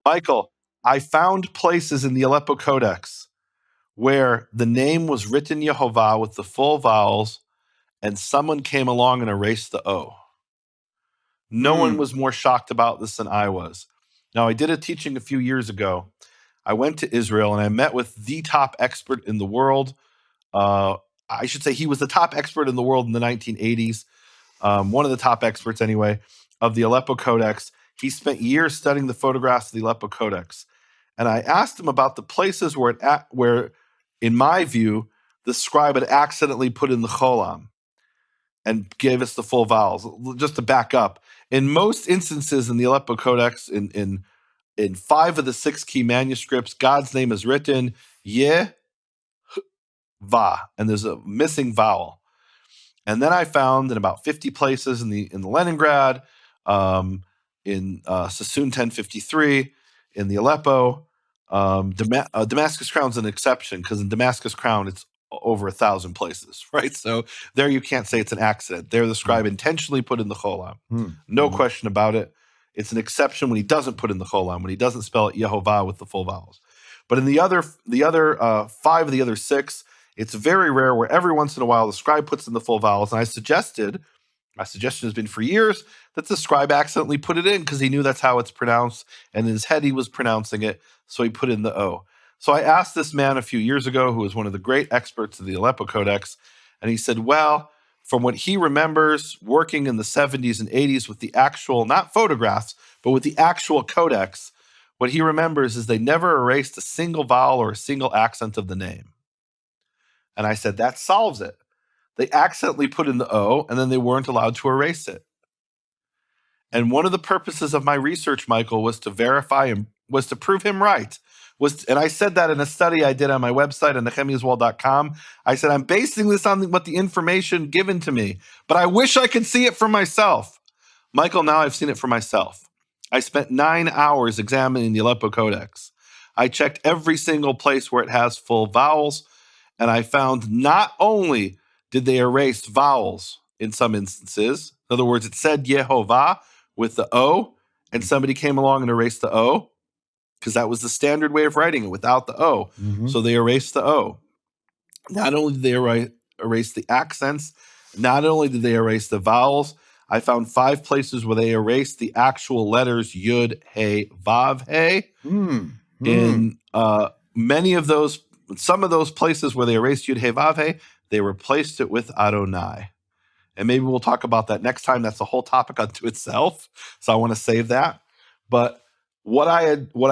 Michael, I found places in the Aleppo Codex where the name was written Yehovah with the full vowels, and someone came along and erased the O. No one was more shocked about this than I was. Now, I did a teaching a few years ago. I went to Israel and I met with the top expert in the world. I should say he was the top expert in the world in the 1980s. One of the top experts, anyway, of the Aleppo Codex. He spent years studying the photographs of the Aleppo Codex. And I asked him about the places where, in my view, the scribe had accidentally put in the cholam and gave us the full vowels. Just to back up, in most instances in the Aleppo Codex, in 5 of the 6 key manuscripts, God's name is written Yeh, Va, and there's a missing vowel. And then I found in about 50 places in the Leningrad, in Sassoon 1053, in the Aleppo, Damascus Crown's an exception because in Damascus Crown it's over 1,000 places, right? So there you can't say it's an accident. There the scribe intentionally put in the cholam. No question about it. It's an exception when he doesn't put in the cholam, when he doesn't spell it Yehovah with the full vowels. But in the other 5 of the other 6, it's very rare where every once in a while the scribe puts in the full vowels. And my suggestion has been for years that the scribe accidentally put it in because he knew that's how it's pronounced. And in his head, he was pronouncing it. So he put in the O. So I asked this man a few years ago, who was one of the great experts of the Aleppo Codex. And he said, well, from what he remembers working in the 70s and 80s with the actual, not photographs, but with the actual codex, what he remembers is they never erased a single vowel or a single accent of the name. And I said, that solves it. They accidentally put in the O, and then they weren't allowed to erase it. And one of the purposes of my research, Michael, was to verify him, was to prove him right. And I said that in a study I did on my website on nehemiaswall.com. I said, I'm basing this on what the information given to me, but I wish I could see it for myself. Michael, now I've seen it for myself. I spent 9 hours examining the Aleppo Codex. I checked every single place where it has full vowels, and I found not only did they erase vowels in some instances, in other words, it said Yehovah with the O, and somebody came along and erased the O, because that was the standard way of writing it without the O. So they erased the O. Not only did they erase the accents, not only did they erase the vowels, I found 5 places where they erased the actual letters Yud, He, Vav, He. In many of those, some of those places where they erased Yud, He, Vav, He, they replaced it with Adonai. And maybe we'll talk about that next time. That's a whole topic unto itself. So I want to save that. But what I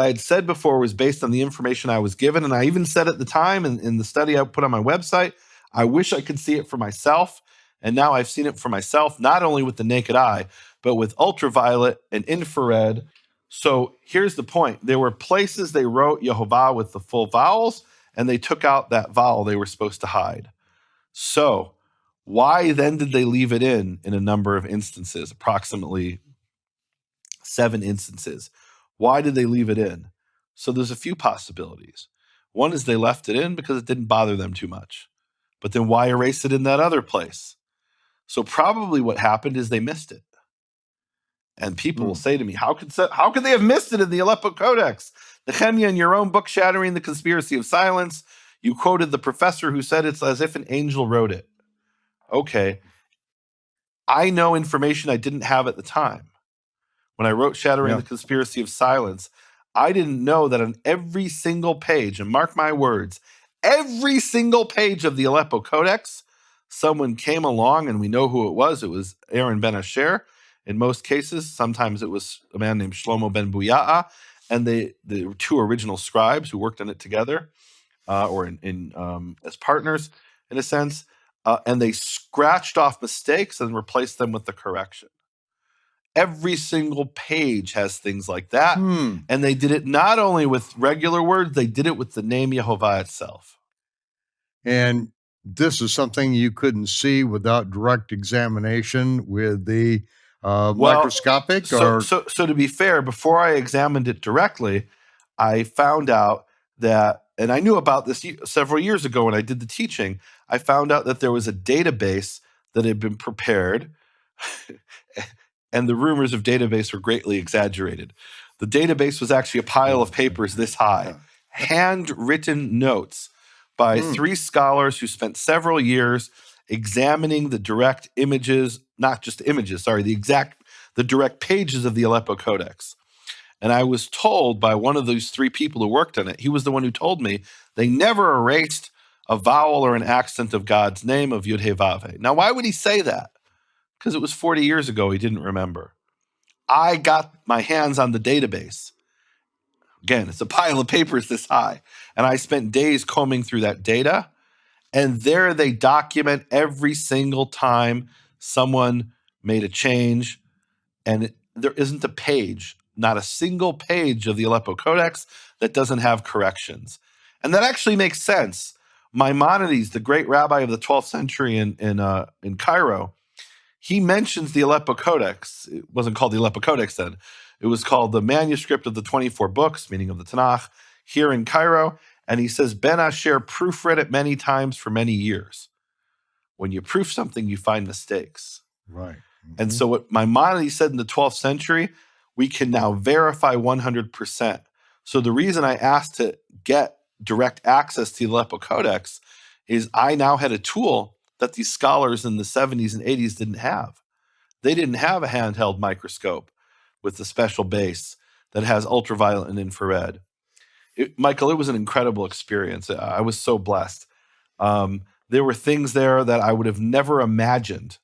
had said before was based on the information I was given. And I even said at the time in the study I put on my website, I wish I could see it for myself. And now I've seen it for myself, not only with the naked eye, but with ultraviolet and infrared. So here's the point. There were places they wrote Yehovah with the full vowels, and they took out that vowel they were supposed to hide. So why then did they leave it in a number of instances, approximately 7 instances? Why did they leave it in? So there's a few possibilities. One is they left it in because it didn't bother them too much. But then why erase it in that other place? So probably what happened is they missed it. And people will say to me, how could they have missed it in the Aleppo Codex? Nehemiah, in your own book, Shattering the Conspiracy of Silence, you quoted the professor who said it's as if an angel wrote it. Okay. I know information I didn't have at the time. When I wrote Shattering the Conspiracy of Silence, I didn't know that on every single page, and mark my words, every single page of the Aleppo Codex, someone came along, and we know who it was. It was Aaron Ben Asher. In most cases, sometimes it was a man named Shlomo Ben Buya'a, and the 2 original scribes who worked on it together, or in as partners, in a sense, and they scratched off mistakes and replaced them with the correction. Every single page has things like that. And they did it not only with regular words, they did it with the name Yehovah itself. And this is something you couldn't see without direct examination with the microscopic? So to be fair, before I examined it directly, I found out that, and I knew about this several years ago when I did the teaching, I found out that there was a database that had been prepared and the rumors of database were greatly exaggerated. The database was actually a pile of papers this high, handwritten notes by 3 scholars who spent several years examining the direct images, not just images, sorry, the direct pages of the Aleppo Codex. And I was told by one of those 3 people who worked on it, he was the one who told me they never erased a vowel or an accent of God's name of Yud-Heh-Vav-Heh. Now, why would he say that? Because it was 40 years ago, he didn't remember. I got my hands on the database. Again, it's a pile of papers this high. And I spent days combing through that data. And there they document every single time someone made a change. And there isn't a page, not a single page of the Aleppo Codex that doesn't have corrections. And that actually makes sense. Maimonides, the great rabbi of the 12th century in Cairo, he mentions the Aleppo Codex. It wasn't called the Aleppo Codex then. It was called the manuscript of the 24 books, meaning of the Tanakh, here in Cairo. And he says, Ben Asher proofread it many times for many years. When you proof something, you find mistakes. Right. And so what Maimonides said in the 12th century, we can now verify 100%. So the reason I asked to get direct access to the Aleppo Codex is I now had a tool that these scholars in the 70s and 80s didn't have. They didn't have a handheld microscope with a special base that has ultraviolet and infrared. Michael, it was an incredible experience. I was so blessed. There were things there that I would have never imagined